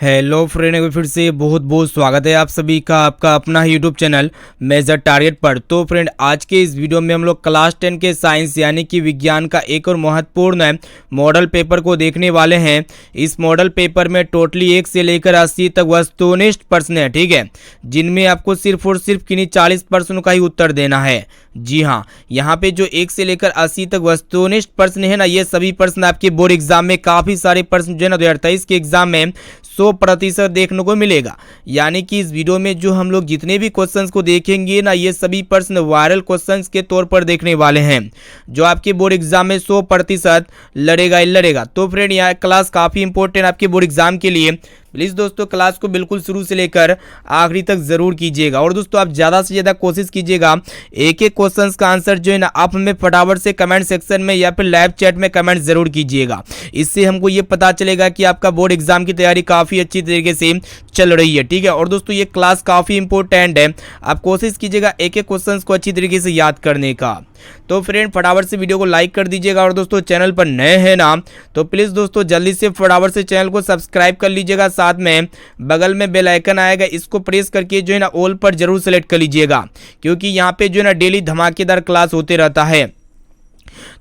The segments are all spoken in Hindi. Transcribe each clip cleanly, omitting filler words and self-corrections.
हेलो फ्रेंड, एक बार फिर से बहुत बहुत स्वागत है आप सभी का आपका अपना यूट्यूब चैनल मेजर टारगेट पर। तो फ्रेंड, आज के इस वीडियो में हम लोग क्लास 10 के साइंस यानी कि विज्ञान का एक और महत्वपूर्ण मॉडल पेपर को देखने वाले हैं। इस मॉडल पेपर में टोटली 1 से लेकर 80 तक वस्तुनिष्ठ प्रश्न है, ठीक है, जिनमें आपको सिर्फ और सिर्फ किन्हीं 40 प्रश्नों का ही उत्तर देना है। जी हाँ, यहाँ पे जो 1 से लेकर 80 तक वस्तुनिष्ठ प्रश्न है ना, ये सभी प्रश्न आपके बोर्ड एग्जाम में काफी सारे प्रश्न जो है ना 2023 के एग्जाम में 100% देखने को मिलेगा। यानी कि इस वीडियो में जो हम लोग जितने भी क्वेश्चंस को देखेंगे ना, ये सभी प्रश्न वायरल क्वेश्चंस के तौर पर देखने वाले हैं, जो आपके बोर्ड एग्जाम में 100% लड़ेगा ही लड़ेगा। तो फ्रेंड, यह क्लास काफी इंपॉर्टेंट आपके बोर्ड एग्जाम के लिए। प्लीज़ दोस्तों, क्लास को बिल्कुल शुरू से लेकर आखिरी तक जरूर कीजिएगा। और दोस्तों, आप ज़्यादा से ज़्यादा कोशिश कीजिएगा एक एक क्वेश्चंस का आंसर जो है ना, आप हमें फटाफट से कमेंट सेक्शन में या फिर लाइव चैट में कमेंट जरूर कीजिएगा। इससे हमको ये पता चलेगा कि आपका बोर्ड एग्जाम की तैयारी काफ़ी अच्छी तरीके से चल रही है, ठीक है। और दोस्तों, ये क्लास काफ़ी इंपॉर्टेंट है, आप कोशिश कीजिएगा एक एक क्वेश्चंस को अच्छी तरीके से याद करने का। तो फ्रेंड, फटाफट से वीडियो को लाइक कर दीजिएगा। और दोस्तों, चैनल पर नए हैं ना, तो प्लीज़ दोस्तों जल्दी से फटाफट से चैनल को सब्सक्राइब कर लीजिएगा। साथ में बगल में बेल आइकन आएगा, इसको प्रेस करके जो है ना ऑल पर जरूर सेलेक्ट कर लीजिएगा, क्योंकि यहाँ पे जो है ना डेली धमाकेदार क्लास होते रहता है।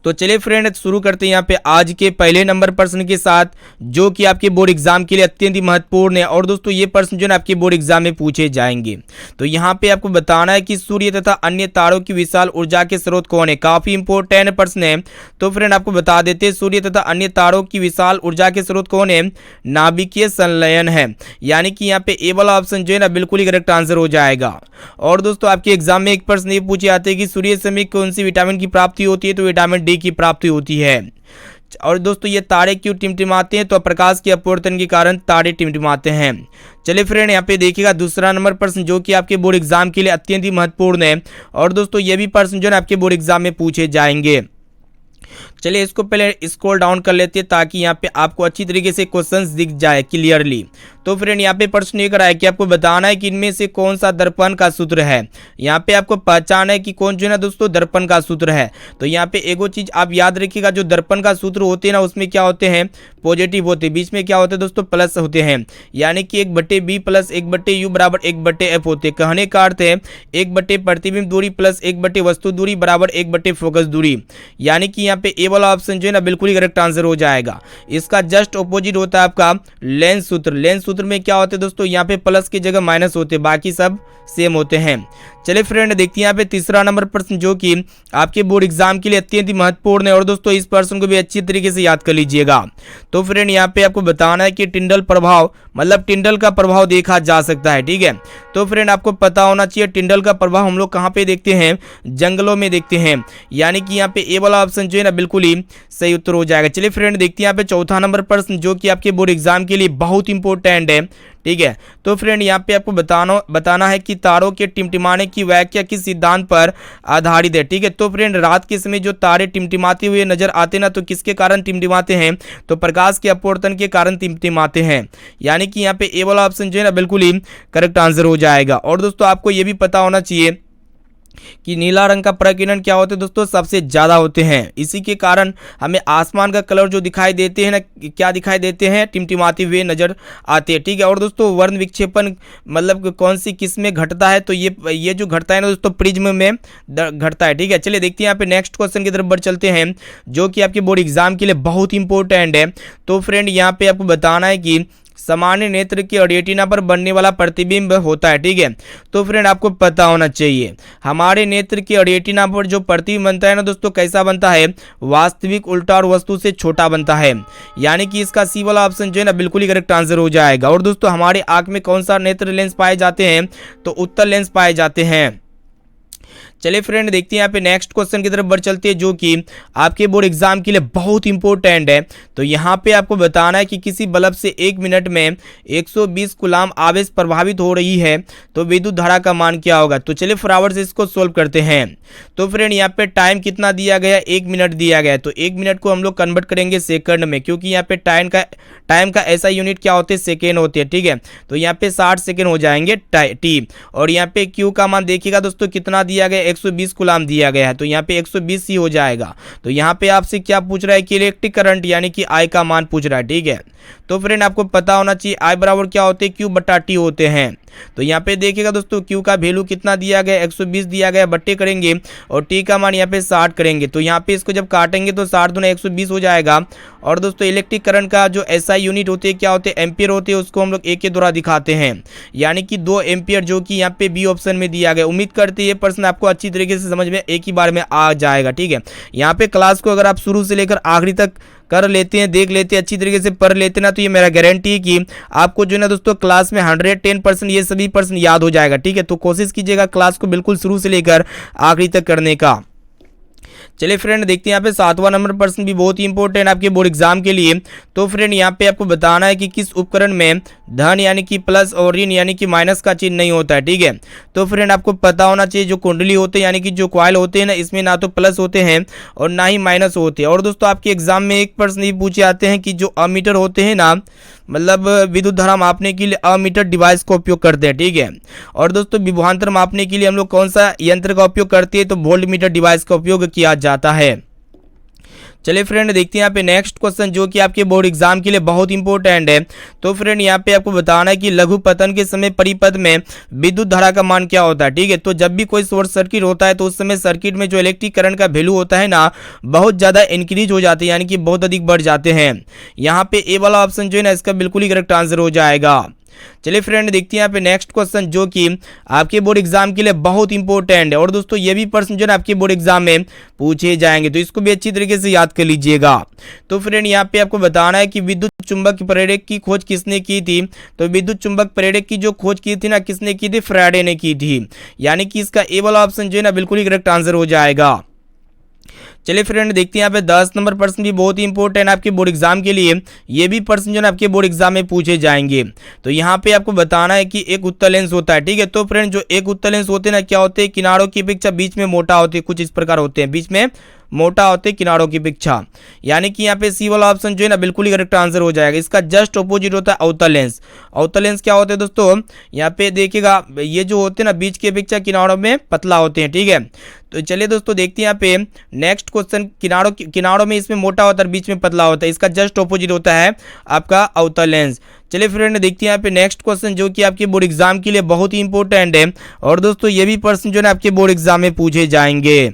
तो चलिए फ्रेंड, शुरू करते हैं यहाँ पे आज के पहले नंबर प्रश्न के साथ, जो कि आपके बोर्ड एग्जाम के लिए अत्यंत ही महत्वपूर्ण है। और दोस्तों, ये प्रश्न जो है आपके बोर्ड एग्जाम में पूछे जाएंगे। तो यहाँ पे आपको बताना है कि सूर्य तथा अन्य तारों की विशाल ऊर्जा के स्रोत कौन है। काफी इंपॉर्टेंट प्रश्न है। तो फ्रेंड, आपको बता देते हैं, सूर्य तथा अन्य तारों की विशाल ऊर्जा के स्रोत कौन है, नाभिकीय संलयन है। यानी कि यहाँ पे ए वाला ऑप्शन जो है ना बिल्कुल ही करेक्ट आंसर हो जाएगा। और दोस्तों, आपके एग्जाम में एक प्रश्न ये पूछे जाते हैं कि सूर्य से हमें कौन सी विटामिन की प्राप्ति होती है, तो विटामिन डी की प्राप्ति होती है। और दोस्तों, ये तारे क्यों टिमटिमाते हैं, तो प्रकाश के अपवर्तन के कारण तारे टिमटिमाते हैं। चलिए फ्रेंड, यहाँ पे देखिएगा दूसरा नंबर प्रश्न, जो कि आपके बोर्ड एग्जाम के लिए अत्यंत ही महत्वपूर्ण है। और दोस्तों, ये भी प्रश्न जो है आपके बोर्ड एग्जाम में पूछे जाएंगे। चलिए इसको पहले स्क्रॉल डाउन कर लेते हैं, ताकि यहाँ पे आपको अच्छी तरीके से क्वेश्चंस दिख जाए क्लियरली। तो फ्रेंड, यहाँ पे प्रश्न ये करा है कि आपको बताना है कि इनमें से कौन सा दर्पण का सूत्र है। यहाँ पे आपको पहचान है कि कौन जो है ना दोस्तों दर्पण का सूत्र है। तो यहाँ पे एगो चीज आप याद रखिएगा, जो दर्पण का सूत्र होते हैं ना, उसमें क्या होते हैं, पॉजिटिव होते हैं, बीच में क्या होते हैं दोस्तों, प्लस होते हैं। यानी कि 1/b प्लस 1/u बराबर 1/f होते हैं। कहने का अर्थ है 1/, प्रतिबिंब दूरी प्लस 1/, वस्तु दूरी बराबर 1/, फोकस दूरी। यानी कि यहाँ पे ए वाला ऑप्शन जो है ना बिल्कुल ही करेक्ट आंसर हो जाएगा। इसका जस्ट ऑपोजिट होता है आपका लेंस सूत्र। लेंस सूत्र में क्या होते हैं दोस्तों, यहाँ पे प्लस की जगह माइनस होते हैं, बाकी सब सेम होते हैं। चलिए फ्रेंड, देखते हैं यहाँ पे तीसरा नंबर प्रश्न, जो कि आपके बोर्ड एग्जाम के लिए अत्यंत ही महत्वपूर्ण है। और दोस्तों, इस प्रश्न को भी अच्छी तरीके से याद कर लीजिएगा। तो फ्रेंड, यहाँ पे आपको बताना है कि टिंडल प्रभाव, मतलब टिंडल का प्रभाव देखा जा सकता है, ठीक है। तो फ्रेंड, आपको पता होना चाहिए टिंडल का प्रभाव हम लोग कहाँ पे देखते हैं, जंगलों में देखते हैं। यानी कि यहाँ पे ए वाला ऑप्शन जो है ना बिल्कुल ही सही उत्तर हो जाएगा। चलिए फ्रेंड, देखते हैं यहाँ पे चौथा नंबर प्रश्न, जो कि आपके बोर्ड एग्जाम के लिए बहुत इंपॉर्टेंट है, ठीक है। तो फ्रेंड, यहाँ पे आपको बताना है कि तारों के टिमटिमाने की व्याख्या किस सिद्धांत पर आधारित है, ठीक है। तो फ्रेंड, रात के समय जो तारे टिमटिमाते हुए नजर आते ना, तो किसके कारण टिमटिमाते हैं, तो प्रकाश के अपवर्तन के कारण टिमटिमाते हैं। यानी कि यहाँ पे ए वाला ऑप्शन जो है ना बिल्कुल ही करेक्ट आंसर हो जाएगा। और दोस्तों, आपको ये भी पता होना चाहिए कि नीला रंग का प्रकीर्णन क्या होते हैं दोस्तों, सबसे ज्यादा होते हैं। इसी के कारण हमें आसमान का कलर जो दिखाई देते हैं ना, क्या दिखाई देते हैं, टिमटिमाते हुए नजर आते हैं, ठीक है। और दोस्तों, वर्ण विक्षेपण मतलब कौन सी किस में घटता है, तो ये जो घटता है ना दोस्तों, प्रिज्म में घटता है, ठीक है। चलिए देखते हैं यहाँ पे नेक्स्ट क्वेश्चन की तरफ बढ़ चलते हैं, जो कि आपके बोर्ड एग्जाम के लिए बहुत इंपॉर्टेंट है। तो फ्रेंड, यहाँ पे आपको बताना है कि सामान्य नेत्र के रेटिना पर बनने वाला प्रतिबिंब होता है, ठीक है। तो फ्रेंड, आपको पता होना चाहिए हमारे नेत्र के रेटिना पर जो प्रतिबिंब बनता है ना दोस्तों, कैसा बनता है, वास्तविक, उल्टा और वस्तु से छोटा बनता है। यानी कि इसका सी वाला ऑप्शन जो है ना बिल्कुल ही करेक्ट आंसर हो जाएगा। और दोस्तों, हमारे आंख में कौन सा नेत्र लेंस पाए जाते हैं, तो उत्तल लेंस पाए जाते हैं। चलिए फ्रेंड, देखते हैं यहाँ पे नेक्स्ट क्वेश्चन की तरफ बढ़ चलते हैं, जो कि आपके बोर्ड एग्जाम के लिए बहुत इंपॉर्टेंट है। तो यहाँ पे आपको बताना है कि किसी बल्ब से 1 मिनट में 120 कूलाम आवेश प्रभावित हो रही है, तो विद्युत धारा का मान क्या होगा। तो चलिए फटाफट से इसको सोल्व करते हैं। तो फ्रेंड, यहाँ पे टाइम कितना दिया गया, 1 मिनट दिया गया है। तो 1 मिनट को हम लोग कन्वर्ट करेंगे सेकंड में, क्योंकि यहाँ पे टाइम का ऐसा यूनिट क्या होते हैं, सेकेंड होते हैं, ठीक है। तो यहाँ पे 60 सेकेंड हो जाएंगे टी। और यहाँ पे क्यू का मान देखिएगा दोस्तों, कितना दिया गया, 120 कूलाम दिया गया है, तो यहाँ पे 120 ही हो जाएगा। तो यहाँ पे आपसे क्या पूछ रहा है कि इलेक्ट्रिक करंट यानी कि आई का मान पूछ रहा है, ठीक है। तो फ्रेंड आपको पता होना चाहिए आई बराबर क्या होते हैं, क्यू बटा टी होते हैं। तो यहाँ पे देखिएगा दोस्तों क्यू का वैल्यू कितना दिया गया, 120 दिया गया, बट्टे करेंगे और टी का मान यहाँ पे 60 करेंगे। तो यहाँ पे इसको जब काटेंगे तो 60 दूना 120 हो जाएगा। और दोस्तों इलेक्ट्रिक करंट का जो एसआई यूनिट होते हैं क्या होते हैं, एम्पियर होते हैं, उसको हम लोग ए के द्वारा दिखाते हैं, यानी कि 2 एम्पियर, जो कि यहाँ पे बी ऑप्शन में दिया गया। उम्मीद करते हैं ये प्रश्न आपको अच्छी तरीके से समझ में एक ही बार में आ जाएगा, ठीक है। यहाँ पे क्लास को अगर आप शुरू से लेकर आखिरी तक कर लेते हैं, देख लेते हैं, अच्छी तरीके से पढ़ लेते हैं ना, तो ये मेरा गारंटी है कि आपको जो है ना दोस्तों क्लास में 110% ये सभी प्रश्न याद हो जाएगा, ठीक है। तो कोशिश कीजिएगा क्लास को बिल्कुल शुरू से लेकर आखिरी तक करने का। चलिए फ्रेंड देखते हैं यहाँ पे 7वां नंबर प्रश्न भी बहुत ही इंपॉर्टेंट आपके बोर्ड एग्जाम के लिए। तो फ्रेंड यहाँ पे आपको बताना है कि किस उपकरण में धन यानी कि प्लस और ऋण यानी कि माइनस का चिन्ह नहीं होता है, ठीक है। तो फ्रेंड आपको पता होना चाहिए जो कुंडली होते हैं यानी कि जो कॉइल होते हैं ना, इसमें ना तो प्लस होते हैं और ना ही माइनस होते हैं। और दोस्तों आपके एग्जाम में एक प्रश्न भी पूछे जाते हैं कि जो अमीटर होते हैं ना, मतलब विद्युत धारा मापने के लिए अमीटर डिवाइस का उपयोग करते हैं, ठीक है। और दोस्तों विभवांतर मापने के लिए हम लोग कौन सा यंत्र का उपयोग करते हैं, तो वोल्टमीटर डिवाइस का उपयोग किया जाता है। चलिए फ्रेंड देखते हैं यहाँ पे नेक्स्ट क्वेश्चन, जो कि आपके बोर्ड एग्जाम के लिए बहुत इंपॉर्टेंट है। तो फ्रेंड यहाँ पे आपको बताना है कि लघु पतन के समय परिपथ में विद्युत धारा का मान क्या होता है, ठीक है। तो जब भी कोई शॉर्ट सर्किट होता है तो उस समय सर्किट में जो इलेक्ट्रिक करंट का वैल्यू होता है ना, बहुत ज़्यादा इंक्रीज हो जाते हैं, यानी कि बहुत अधिक बढ़ जाते हैं। यहाँ पे ए वाला ऑप्शन जो है ना, इसका बिल्कुल ही करेक्ट आंसर हो जाएगा। चलिए फ्रेंड देखते हैं यहाँ पे नेक्स्ट क्वेश्चन, जो कि आपके बोर्ड एग्जाम के लिए बहुत इंपॉर्टेंट है। और दोस्तों ये भी प्रश्न जो है आपके बोर्ड एग्जाम में पूछे जाएंगे, तो इसको भी अच्छी तरीके से याद कर लीजिएगा। तो फ्रेंड यहाँ पे आपको बताना है कि विद्युत चुंबक प्रेरक की खोज किसने की थी। तो विद्युत चुंबक प्रेरक की जो खोज की थी ना, किसने की थी, फ्राडे ने की थी, यानी कि इसका ए वाला ऑप्शन जो है ना बिल्कुल ही करेक्ट आंसर हो जाएगा। चलिए फ्रेंड देखते हैं यहाँ पे 10 नंबर प्रश्न भी बहुत ही इंपॉर्टेंट आपके बोर्ड एग्जाम के लिए। ये भी प्रश्न जो है आपके बोर्ड एग्जाम में पूछे जाएंगे। तो यहाँ पे आपको बताना है कि एक उत्तल लेंस होता है, ठीक है। तो फ्रेंड जो एक उत्तल लेंस होते हैं ना, क्या होते हैं, किनारों की अपेक्षा बीच में मोटा होते हैं, कुछ इस प्रकार होते हैं, बीच में मोटा होते किनारों की अपेक्षा, यानी कि यहाँ पे सी वाला ऑप्शन जो है ना बिल्कुल ही करेक्ट आंसर हो जाएगा। इसका जस्ट ऑपोजिट होता है अवतल लेंस। अवतल लेंस क्या होते हैं दोस्तों, यहाँ पे देखिएगा ये जो होते हैं ना बीच की अपेक्षा किनारों में पतला होते हैं, ठीक है। तो चलिए दोस्तों देखते हैं यहाँ पे नेक्स्ट क्वेश्चन, किनारों में इसमें मोटा होता है, बीच में पतला होता है, इसका जस्ट ऑपोजिट होता है आपका अवतल लेंस। चलिए फ्रेंड देखते हैं यहाँ पे नेक्स्ट क्वेश्चन, जो कि आपके बोर्ड एग्जाम के लिए बहुत ही इंपॉर्टेंट है। और दोस्तों ये भी प्रश्न जो है आपके बोर्ड एग्जाम में पूछे जाएंगे।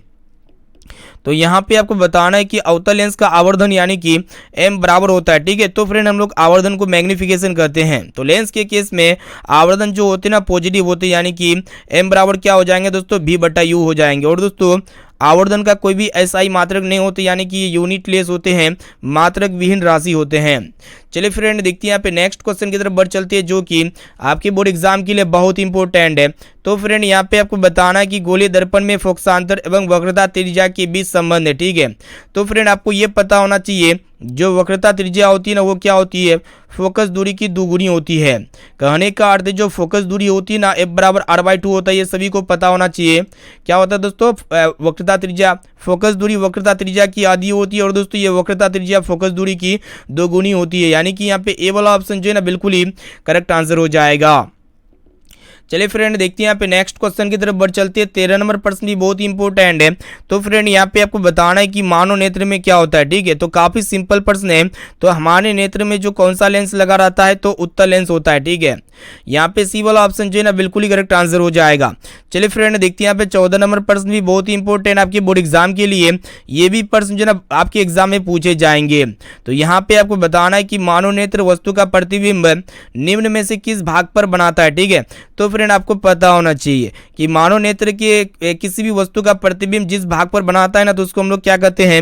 तो यहाँ पे आपको बताना है कि अवतल लेंस का आवर्धन यानी कि m बराबर होता है, ठीक है। तो फ्रेंड हम लोग आवर्धन को मैग्निफिकेशन करते हैं। तो लेंस के केस में आवर्धन जो होते हैं ना पॉजिटिव होते हैं, यानी कि m बराबर क्या हो जाएंगे दोस्तों, v बटा u हो जाएंगे। और दोस्तों आवर्धन का कोई भी एसआई मात्रक नहीं होते, यानी कि ये यूनिट लेस होते हैं, मात्रक विहीन राशि होते हैं। चलिए फ्रेंड देखते हैं यहाँ पे नेक्स्ट क्वेश्चन की तरफ बढ़ चलते हैं, जो कि आपके बोर्ड एग्जाम के लिए बहुत इंपॉर्टेंट है। तो फ्रेंड यहाँ पे आपको बताना है कि गोलीय दर्पण में फोकसांतर एवं वक्रता त्रिज्या के बीच संबंध है, ठीक है। तो फ्रेंड आपको ये पता होना चाहिए जो वक्रता त्रिज्या होती है ना, वो क्या होती है, फोकस दूरी की दुगुनी होती है। कहने का अर्थ जो फोकस दूरी होती है ना, f बराबर r/2 होता है, ये सभी को पता होना चाहिए। क्या होता है दोस्तों, वक्रता त्रिज्या फोकस दूरी वक्रता त्रिज्या की आधी होती है, और दोस्तों ये वक्रता त्रिज्या फोकस दूरी की दोगुनी होती है, यानी कि यहाँ पे ए वाला ऑप्शन जो है ना बिल्कुल ही करेक्ट आंसर हो जाएगा। चलिए फ्रेंड देखते हैं यहाँ पे नेक्स्ट क्वेश्चन की तरफ बढ़ चलते हैं। 13 नंबर प्रश्न भी बहुत ही इंपॉर्टेंट है। तो फ्रेंड यहाँ पे आपको बताना है कि मानव नेत्र में क्या होता है, ठीक है। तो काफी सिंपल प्रश्न है। तो हमारे नेत्र में जो कौन सा लेंस लगा रहता है, तो उत्तल लेंस होता है, ठीक है। यहाँ पे सी वाला ऑप्शन जो है ना बिल्कुल ही करेक्ट आंसर हो जाएगा। चलिए फ्रेंड देखते हैं यहाँ पे 14 नंबर प्रश्न भी बहुत ही इंपॉर्टेंट आपके बोर्ड एग्जाम के लिए। ये भी प्रश्न जो है ना आपके एग्जाम में पूछे जाएंगे। तो यहाँ पे आपको बताना है कि मानव नेत्र वस्तु का प्रतिबिंब निम्न में से किस भाग पर बनाता है, ठीक है। तो फ्रेंड आपको पता होना चाहिए कि मानव नेत्र के किसी भी वस्तु का प्रतिबिंब जिस भाग पर बनाता है ना, तो उसको हम लोग क्या कहते हैं,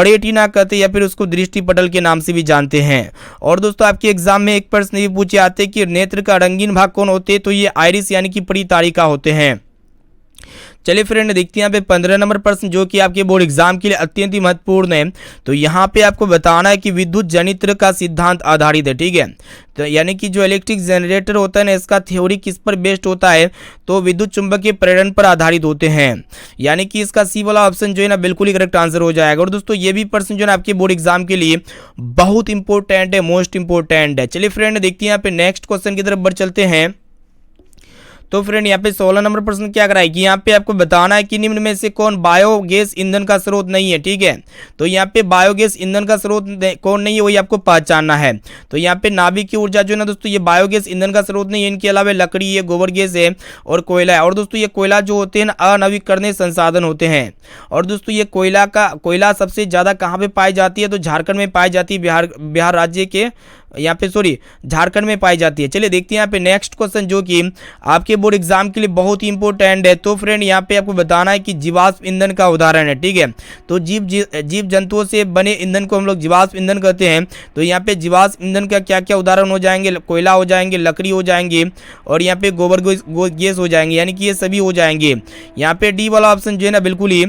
रेटिना कहते हैं, या फिर उसको दृष्टि पटल के नाम से भी जानते हैं। और दोस्तों आपके एग्जाम में एक प्रश्न भी पूछे आते हैं कि नेत्र का रंगीन भाग कौन होते हैं, तो ये आइरिस यानी कि परितारिका होते हैं। चलिए फ्रेंड देखते हैं यहाँ पे 15 नंबर प्रश्न, जो कि आपके बोर्ड एग्जाम के लिए अत्यंत ही महत्वपूर्ण है। तो यहाँ पे आपको बताना है कि विद्युत जनित्र का सिद्धांत आधारित है, ठीक है। तो यानी कि जो इलेक्ट्रिक जनरेटर होता है ना, इसका थ्योरी किस पर बेस्ड होता है, तो विद्युत चुंबकीय प्रेरण पर आधारित होते हैं, यानी कि इसका सी वाला ऑप्शन जो है ना बिल्कुल ही करेक्ट आंसर हो जाएगा। और दोस्तों ये भी प्रश्न जो है आपके बोर्ड एग्जाम के लिए बहुत इंपॉर्टेंट है, मोस्ट इंपॉर्टेंट है। चलिए फ्रेंड देखते हैं यहाँ पे नेक्स्ट क्वेश्चन की तरफ बढ़ चलते हैं। तो फ्रेंड यहाँ पे 16 नंबर प्रश्न क्या कराए कि यहाँ पे आपको बताना है कि निम्न में से कौन बायोगैस ईंधन का स्रोत नहीं है। ठीक है, तो यहाँ पे बायोगैस ईंधन का स्रोत कौन नहीं है वही आपको पहचानना है। तो यहाँ पे नाभिक की ऊर्जा जो है ना दोस्तों, ये बायोगैस ईंधन का स्रोत नहीं है। इनके अलावा लकड़ी है, गोबर गैस है और कोयला है। और दोस्तों ये कोयला जो होते हैं ना अनवीकरणीय संसाधन होते हैं। और दोस्तों ये कोयला सबसे ज्यादा कहाँ पे पाई जाती है, तो झारखंड में पाई जाती है, बिहार राज्य के यहाँ पे झारखंड में पाई जाती है। चलिए देखते हैं यहाँ पे नेक्स्ट क्वेश्चन जो कि आपके बोर्ड एग्जाम के लिए बहुत ही इंपॉर्टेंट है। तो फ्रेंड यहाँ पे आपको बताना है कि जीवाश्म ईंधन का उदाहरण है। ठीक है, तो जीव जंतुओं से बने ईंधन को हम लोग जीवाश्म ईंधन कहते हैं। तो यहाँ पे जीवाश्म ईंधन का क्या क्या उदाहरण हो जाएंगे, कोयला हो जाएंगे, लकड़ी हो जाएंगे और यहाँ पे गोबर गैस हो जाएंगे, यानी कि ये सभी हो जाएंगे। यहाँ पे डी वाला ऑप्शन जो है ना बिल्कुल ही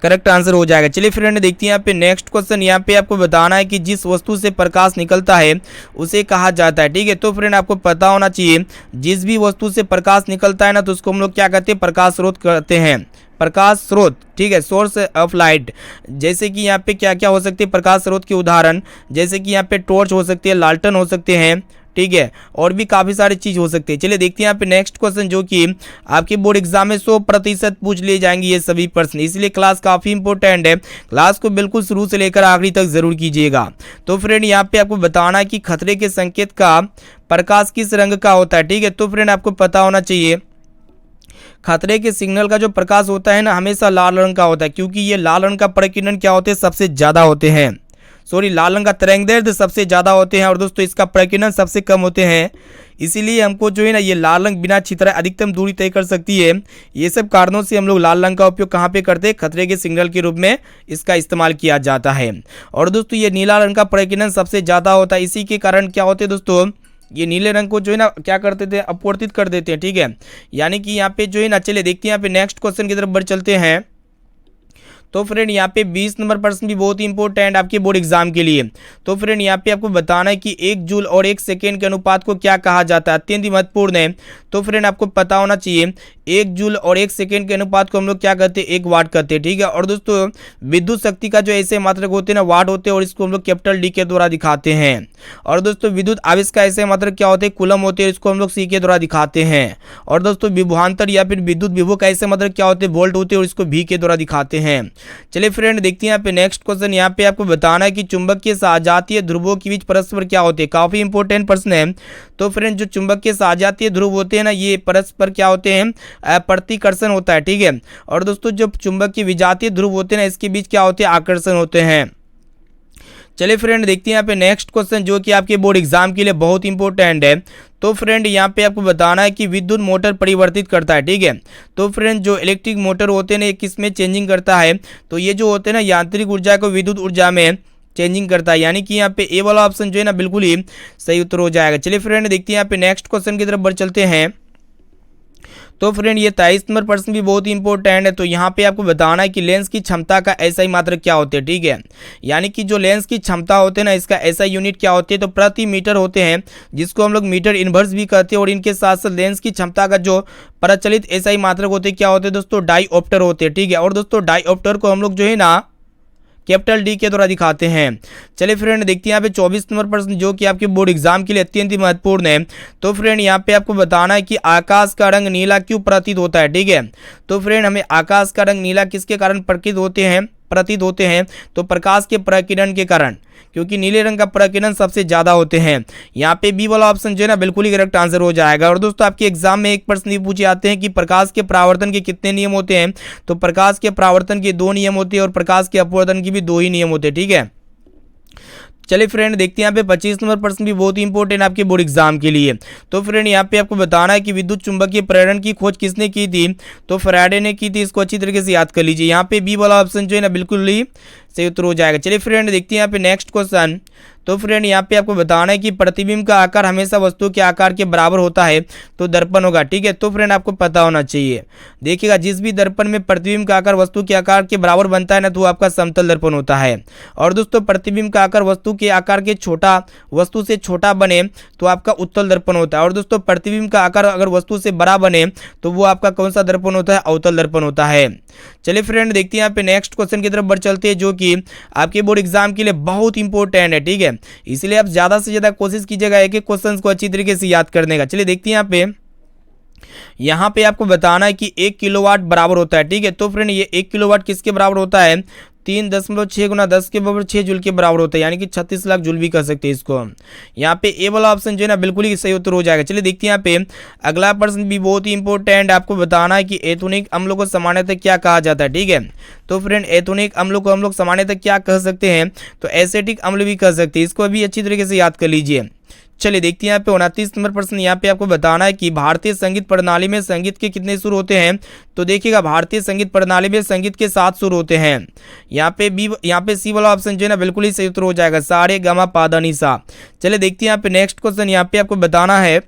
करेक्ट आंसर हो जाएगा। चलिए फ्रेंड देखते हैं यहाँ पे नेक्स्ट क्वेश्चन। यहाँ पे आपको बताना है कि जिस वस्तु से प्रकाश निकलता है उसे कहा जाता है। ठीक है, तो फ्रेंड आपको पता होना चाहिए जिस भी वस्तु से प्रकाश निकलता है ना तो उसको हम लोग क्या कहते हैं, प्रकाश स्रोत कहते हैं, प्रकाश स्रोत। ठीक है, सोर्स ऑफ लाइट। जैसे कि यहाँ पे क्या क्या हो सकते हैं प्रकाश स्रोत के उदाहरण, जैसे कि यहाँ पे टॉर्च हो सकती है, लालटेन हो सकते हैं। ठीक है, और भी काफ़ी सारी चीज़ हो सकती है। चलिए देखते हैं यहाँ पे नेक्स्ट क्वेश्चन जो कि आपके बोर्ड एग्जाम में 100% पूछ लिए जाएंगे ये सभी प्रश्न, इसलिए क्लास काफ़ी इंपॉर्टेंट है। क्लास को बिल्कुल शुरू से लेकर आखिरी तक जरूर कीजिएगा। तो फ्रेंड यहाँ पे आपको बताना है कि खतरे के संकेत का प्रकाश किस रंग का होता है। ठीक है, तो फ्रेंड आपको पता होना चाहिए खतरे के सिग्नल का जो प्रकाश होता है ना हमेशा लाल रंग का होता है, क्योंकि ये लाल रंग का प्रकीर्णन क्या होते हैं, सबसे ज़्यादा होते हैं। लाल रंग का तरंगदैर्ध्य सबसे ज़्यादा होते हैं और दोस्तों इसका प्रकीर्णन सबसे कम होते हैं। इसीलिए हमको जो है ना ये लाल रंग बिना छितराए अधिकतम दूरी तय कर सकती है। ये सब कारणों से हम लोग लाल रंग का उपयोग कहाँ पे करते हैं, खतरे के सिग्नल के रूप में इसका इस्तेमाल किया जाता है। और दोस्तों ये नीला रंग का प्रकीर्णन सबसे ज़्यादा होता है। इसी के कारण क्या होते हैं दोस्तों, ये नीले रंग को जो है ना क्या करते थे, अपवर्तित कर देते हैं। ठीक है, यानी कि यहाँ पे जो है ना, चलिए देखते हैं यहाँ पे नेक्स्ट क्वेश्चन की तरफ बढ़ चलते हैं। तो फ्रेंड यहाँ पे 20 नंबर प्रश्न भी बहुत ही इंपॉर्टेंट आपके बोर्ड एग्जाम के लिए। तो फ्रेंड यहाँ पे आपको बताना है कि 1 जूल और 1 सेकेंड के अनुपात को क्या कहा जाता है, अत्यंत ही महत्वपूर्ण है। तो फ्रेंड आपको पता होना चाहिए 1 जूल और 1 सेकेंड के अनुपात को हम लोग क्या कहते हैं, 1 वाट कहते हैं। ठीक है, और दोस्तों विद्युत शक्ति का जो ऐसे मात्रक होते हैं ना वाट होते हैं और इसको हम लोग कैपिटल डी के द्वारा दिखाते हैं। और दोस्तों विद्युत आवेश का ऐसे मात्रक क्या होते हैं, कूलम होते हैं, इसको हम लोग सी के द्वारा दिखाते हैं। और दोस्तों विभवांतर या फिर विद्युत विभव का ऐसे मात्रक क्या होते हैं, वोल्ट होते हैं और इसको भी के द्वारा दिखाते हैं। चलिए फ्रेंड देखते हैं यहाँ पे नेक्स्ट क्वेश्चन। यहाँ पे आपको बताना है कि चुंबकीय सजातीय ध्रुवों के बीच परस्पर क्या होते हैं, काफी इंपॉर्टेंट प्रश्न है। तो फ्रेंड जो चुंबकीय सजातीय ध्रुव होते हैं ना ये परस्पर क्या होते हैं, प्रतिकर्षण होता है। ठीक है, और दोस्तों जो चुंबकीय विजातीय ध्रुव होते हैं ना इसके बीच क्या होते हैं, आकर्षण होते हैं। चलिए फ्रेंड देखते हैं यहाँ पे नेक्स्ट क्वेश्चन जो कि आपके बोर्ड एग्जाम के लिए बहुत इंपॉर्टेंट है। तो फ्रेंड यहाँ पे आपको बताना है कि विद्युत मोटर परिवर्तित करता है। ठीक है, तो फ्रेंड जो इलेक्ट्रिक मोटर होते हैं ना किस में चेंजिंग करता है, तो ये जो होते हैं ना यांत्रिक ऊर्जा को विद्युत ऊर्जा में चेंजिंग करता है, यानी कि यहाँ पे ए वाला ऑप्शन जो है ना बिल्कुल ही सही उत्तर हो जाएगा। चलिए फ्रेंड देखते हैं यहाँ पे नेक्स्ट क्वेश्चन की तरफ बढ़ चलते हैं। तो फ्रेंड ये 23 नंबर प्रश्न भी बहुत ही इंपॉर्टेंट है। तो यहाँ पे आपको बताना है कि लेंस की क्षमता का एसआई मात्रक क्या होते हैं। ठीक है, यानी कि जो लेंस की क्षमता होते हैं ना इसका एसआई यूनिट क्या होती है, तो प्रति मीटर होते हैं, जिसको हम लोग मीटर इनवर्स भी कहते हैं। और इनके साथ साथ लेंस की क्षमता का जो प्रचलित एसआई मात्रक होते हैं क्या होते हैं दोस्तों, डाईऑप्टर होते हैं। ठीक है, और दोस्तों डाईऑप्टर को हम लोग जो है ना कैपिटल डी के द्वारा दिखाते हैं। चलिए फ्रेंड देखते हैं यहाँ पे 24 नंबर प्रश्न जो कि आपके बोर्ड एग्जाम के लिए अत्यंत ही महत्वपूर्ण है। तो फ्रेंड यहाँ पे आपको बताना है कि आकाश का रंग नीला क्यों प्रतीत होता है। ठीक है, तो फ्रेंड हमें आकाश का रंग नीला किसके कारण प्रतीत होते हैं, तो प्रकाश के प्रकीर्णन के कारण, क्योंकि नीले रंग का प्रकीर्णन सबसे ज्यादा होते हैं। यहाँ पे बी वाला ऑप्शन जो है ना बिल्कुल ही करेक्ट आंसर हो जाएगा। और दोस्तों आपके एग्जाम में एक प्रश्न भी पूछे जाते हैं कि प्रकाश के परावर्तन के कितने नियम होते हैं, तो प्रकाश के परावर्तन के 2 नियम होते हैं और प्रकाश के अपवर्तन के भी 2 ही नियम होते हैं। ठीक है, चलिए फ्रेंड देखते हैं यहाँ पे 25 नंबर प्रश्न भी बहुत ही इंपॉर्टेंट आपके बोर्ड एग्जाम के लिए। तो फ्रेंड यहाँ पे आपको बताना है कि विद्युत चुंबकीय प्रेरण की खोज किसने की थी, तो फैराडे ने की थी। इसको अच्छी तरीके से याद कर लीजिए। यहाँ पे बी वाला ऑप्शन जो है ना बिल्कुल ही सही उत्तर हो जाएगा। चलिए फ्रेंड देखते हैं यहाँ पे नेक्स्ट क्वेश्चन। तो फ्रेंड यहाँ पे आपको बताना है कि प्रतिबिंब का आकार हमेशा वस्तु के आकार के बराबर होता है तो दर्पण होगा। ठीक है, तो फ्रेंड आपको पता होना चाहिए, देखिएगा जिस भी दर्पण में प्रतिबिंब का आकार वस्तु के आकार के बराबर बनता है ना तो वो आपका समतल दर्पण होता है। और दोस्तों प्रतिबिंब का आकार वस्तु के आकार के वस्तु से छोटा बने तो आपका उत्तल दर्पण होता है। और दोस्तों प्रतिबिंब का आकार अगर वस्तु से बड़ा बने तो वो आपका कौन सा दर्पण होता है, अवतल दर्पण होता है। चलिए फ्रेंड देखते हैं यहाँ पे नेक्स्ट क्वेश्चन की तरफ बढ़ चलते हैं जो कि आपके बोर्ड एग्जाम के लिए बहुत इंपॉर्टेंट है। ठीक है, इसलिए आप ज्यादा से ज्यादा कोशिश कीजिएगा एक एक क्वेश्चन को अच्छी तरीके से याद करने का। चलिए देखते हैं यहाँ पे यहाँ पे आपको बताना है कि 1 किलोवाट बराबर होता है, ठीक है। तो फ्रेंड ये 1 किलोवाट किसके बराबर होता है, 3.6 गुना 10 के बराबर 6 जूल के बराबर होता है, यानी कि 36 लाख जूल भी कर सकते हैं इसको हम। यहाँ पे ए वाला ऑप्शन जो है ना बिल्कुल ही सही उत्तर हो जाएगा। चलिए देखते हैं यहाँ पे अगला प्रश्न भी बहुत ही इंपॉर्टेंट, आपको बताना है कि एथोनिक अम्लों को सामान्यतः क्या कहा जाता है, ठीक है। तो फ्रेंड एथोनिक अम्लों को हम लोग सामान्यतः क्या कह सकते हैं, तो एसिटिक अम्ल भी कह सकते हैं, इसको भी अच्छी तरीके से याद कर लीजिए। चलिए देखते हैं यहाँ पे 29 नंबर प्रश्न, यहाँ पे आपको बताना है कि भारतीय संगीत प्रणाली में संगीत के कितने सुर होते हैं। तो देखिएगा भारतीय संगीत प्रणाली में संगीत के 7 सुर होते हैं। यहाँ पे सी वाला ऑप्शन जो है ना बिल्कुल ही सही उत्तर हो जाएगा, सा रे गा मा पा धा नी सा। चलिए देखते हैं यहाँ पे नेक्स्ट क्वेश्चन, यहाँ पे आपको बताना है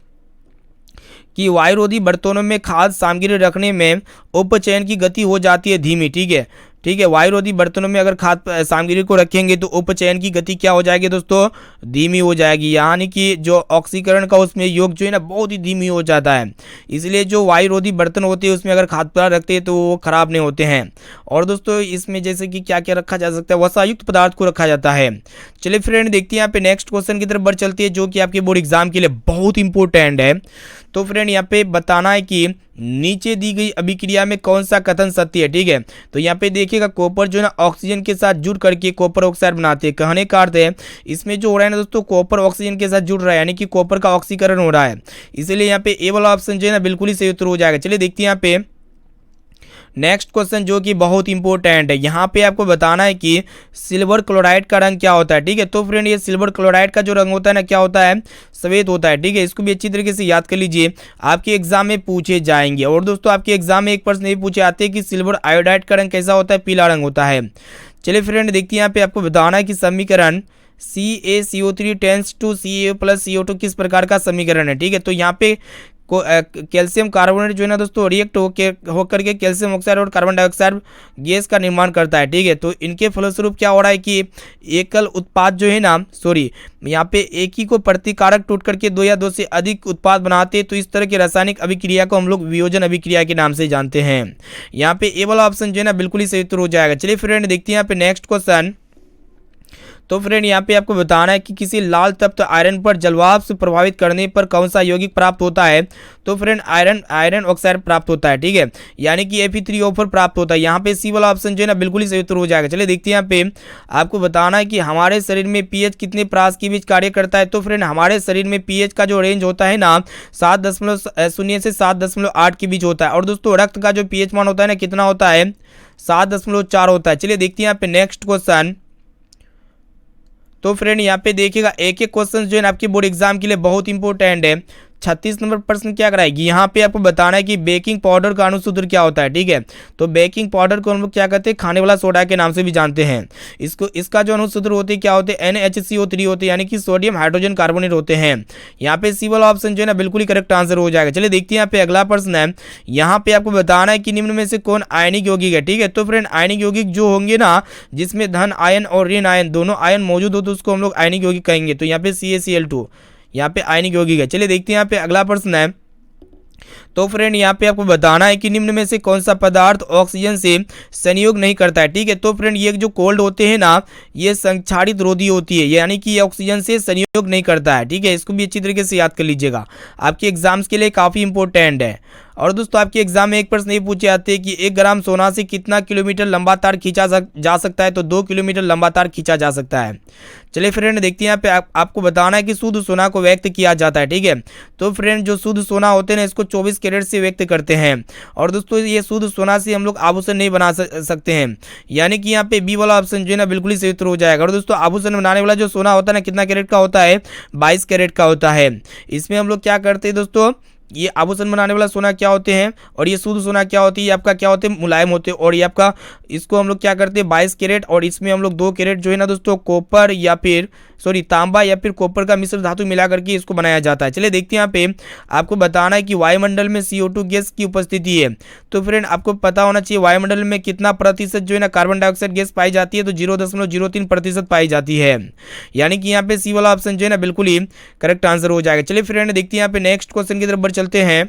कि वायुरोधी बर्तनों में खाद्य सामग्री रखने में उपचयन की गति हो जाती है धीमी, ठीक है। ठीक है, वायुरोधी बर्तनों में अगर खाद्य सामग्री को रखेंगे तो उपचयन की गति क्या हो जाएगी दोस्तों, धीमी हो जाएगी, यानी कि जो ऑक्सीकरण का उसमें योग जो है ना बहुत ही धीमी हो जाता है। इसलिए जो वायुरोधी बर्तन होते हैं उसमें अगर खाद्य पदार्थ रखते हैं तो वो खराब नहीं होते हैं। और दोस्तों इसमें जैसे कि क्या क्या रखा जा सकता है, वसायुक्त पदार्थ को रखा जाता है। चलिए फ्रेंड देखते हैं यहाँ पे नेक्स्ट क्वेश्चन की तरफ बढ़ चलती है, जो कि आपके बोर्ड एग्जाम के लिए बहुत इंपॉर्टेंट है। तो फ्रेंड यहाँ पे बताना है कि नीचे दी गई अभिक्रिया में कौन सा कथन सत्य है, ठीक है। तो यहाँ पे देखिएगा कॉपर जो है ना ऑक्सीजन के साथ जुड़ करके कॉपर ऑक्साइड बनाते हैं। कहने का अर्थ है इसमें जो हो रहा है ना दोस्तों, कॉपर ऑक्सीजन के साथ जुड़ रहा है, यानी कि कॉपर का ऑक्सीकरण हो रहा है। इसलिए यहाँ पे ए वाला ऑप्शन जो है ना बिल्कुल ही सही उत्तर हो जाएगा। चलिए देखते हैं यहाँ पे नेक्स्ट क्वेश्चन, जो कि बहुत इंपॉर्टेंट है। यहाँ पे आपको बताना है कि सिल्वर क्लोराइड का रंग क्या होता है, ठीक है। तो फ्रेंड ये सिल्वर क्लोराइड का जो रंग होता है ना क्या होता है, सफेद होता है, ठीक है। इसको भी अच्छी तरीके से याद कर लीजिए, आपके एग्जाम में पूछे जाएंगे। और दोस्तों आपके एग्जाम में एक प्रश्न ये पूछे आते हैं कि सिल्वर आयोडाइड का रंग कैसा होता है, पीला रंग होता है। चलिए फ्रेंड देखिए यहाँ पे आपको बताना है कि समीकरण CaCO3 tense to CaO plus CO2 किस प्रकार का समीकरण है, ठीक है। तो यहाँ पे कैल्शियम कार्बोनेट जो है ना दोस्तों रिएक्ट होकर के कैल्शियम ऑक्साइड और कार्बन डाइऑक्साइड गैस का निर्माण करता है, ठीक है। तो इनके फलस्वरूप क्या हो रहा है कि एकल उत्पाद जो है ना, सॉरी यहाँ पे एक ही को प्रतिकारक टूट करके 2 या 2 से अधिक उत्पाद बनाते हैं। तो इस तरह की रासायनिक अभिक्रिया को हम लोग वियोजन अभिक्रिया के नाम से जानते हैं। यहाँ पे ए वाला ऑप्शन जो है ना बिल्कुल ही सही उत्तर हो जाएगा। चलिए फ्रेंड देखते हैं यहाँ पे नेक्स्ट क्वेश्चन। तो फ्रेंड यहाँ पे आपको बताना है कि किसी लाल तत्व आयरन पर जलवाष्प से प्रभावित करने पर कौन सा यौगिक प्राप्त होता है। तो फ्रेंड आयरन ऑक्साइड प्राप्त होता है, ठीक है, यानी कि Fe3O4 प्राप्त होता है। यहाँ पे सी वाला ऑप्शन जो है ना बिल्कुल ही सही उत्तर हो जाएगा। चलिए देखते हैं यहाँ पे आपको बताना है कि हमारे शरीर में pH कितने प्रास के बीच कार्य करता है। तो फ्रेंड हमारे शरीर में pH का जो रेंज होता है ना 7.0 से 7.8 के बीच होता है। और दोस्तों रक्त का जो pH मान होता है ना कितना होता है, 7.4 होता है। चलिए देखते हैं यहाँ पे नेक्स्ट क्वेश्चन। तो फ्रेंड यहाँ पे देखिएगा एक एक क्वेश्चन जो है ना आपके बोर्ड एग्जाम के लिए बहुत इंपॉर्टेंट है। 36 नंबर प्रश्न क्या कराएगी, यहाँ पे आपको बताना है कि बेकिंग पाउडर का अणुसूत्र क्या होता है, ठीक है। तो बेकिंग पाउडर को हम लोग क्या कहते हैं, खाने वाला सोडा के नाम से भी जानते हैं। इसका जो अणुसूत्र होते हैं क्या होते हैं, NaHCO3 होते हैं, यानी कि सोडियम हाइड्रोजन कार्बोनेट होते हैं। यहाँ पे सी वाला ऑप्शन जो है ना बिल्कुल ही करेक्ट आंसर हो जाएगा। चलिए देखते हैं यहाँ पे अगला प्रश्न है। यहाँ पे आपको बताना है कि निम्न में से कौन आयनिक यौगिक है, ठीक है। तो फ्रेंड आयनिक यौगिक जो होंगे ना जिसमें धन आयन और ऋण आयन दोनों आयन मौजूद हो तो उसको हम लोग आयनिक यौगिक कहेंगे। तो यहाँ पे CaCl2 यहाँ पे आयनिक यौगिक है। चलिए देखते हैं यहाँ पे अगला प्रश्न है। तो फ्रेंड यहाँ पे आपको बताना है कि निम्न में से कौन सा पदार्थ ऑक्सीजन से संयोग नहीं करता है, ठीक है। तो फ्रेंड ये जो कोल्ड होते हैं ना ये संक्षारित रोधी होती है, यानी कि ये ऑक्सीजन से संयोग नहीं करता है, ठीक है। इसको भी अच्छी तरीके से याद कर लीजिएगा, आपके एग्जाम्स के लिए काफ़ी इंपॉर्टेंट है। और दोस्तों आपके एग्जाम में एक प्रश्न ये पूछे आते हैं कि 1 ग्राम सोना से कितना किलोमीटर लंबा तार खींचा जा सकता है। तो 2 किलोमीटर लंबा तार खींचा जा सकता है। चलिए फ्रेंड देखते हैं यहाँ पे आपको बताना है कि शुद्ध सोना को व्यक्त किया जाता है, ठीक है। तो फ्रेंड जो शुद्ध सोना होते हैं ना इसको 24 कैरेट से व्यक्त करते हैं। और दोस्तों ये शुद्ध सोना से हम लोग आभूषण नहीं बना सकते हैं, यानी कि यहाँ पे बी वाला ऑप्शन जो है ना बिल्कुल ही सही उत्तर हो जाएगा। और दोस्तों आभूषण बनाने वाला जो सोना होता है ना कितना कैरेट का होता है, 22 कैरेट का होता है। इसमें हम लोग क्या करते हैं दोस्तों, ये आभूषण बनाने वाला सोना क्या होते हैं और ये शुद्ध सोना क्या होती है, आपका क्या होते हैं, मुलायम होते हैं। और ये आपका इसको हम लोग क्या करते हैं 22 कैरेट, और इसमें हम लोग 2 कैरेट जो है ना दोस्तों कॉपर या फिर तांबा या फिर कॉपर का मिश्र धातु मिला करके इसको बनाया जाता है। चलिए देखते हैं यहाँ पे आपको बताना है कि वायुमंडल में CO2 गैस की उपस्थिति है। तो फ्रेंड आपको पता होना चाहिए वायुमंडल में कितना प्रतिशत जो है ना कार्बन डाइऑक्साइड गैस पाई जाती है। तो 0.03% पाई जाती है, यानी कि यहाँ पे सी वाला ऑप्शन जो है ना बिल्कुल ही करेक्ट आंसर हो जाएगा। चलिए फ्रेंड देखते हैं यहाँ पे नेक्स्ट क्वेश्चन की तरफ बढ़ चलते हैं।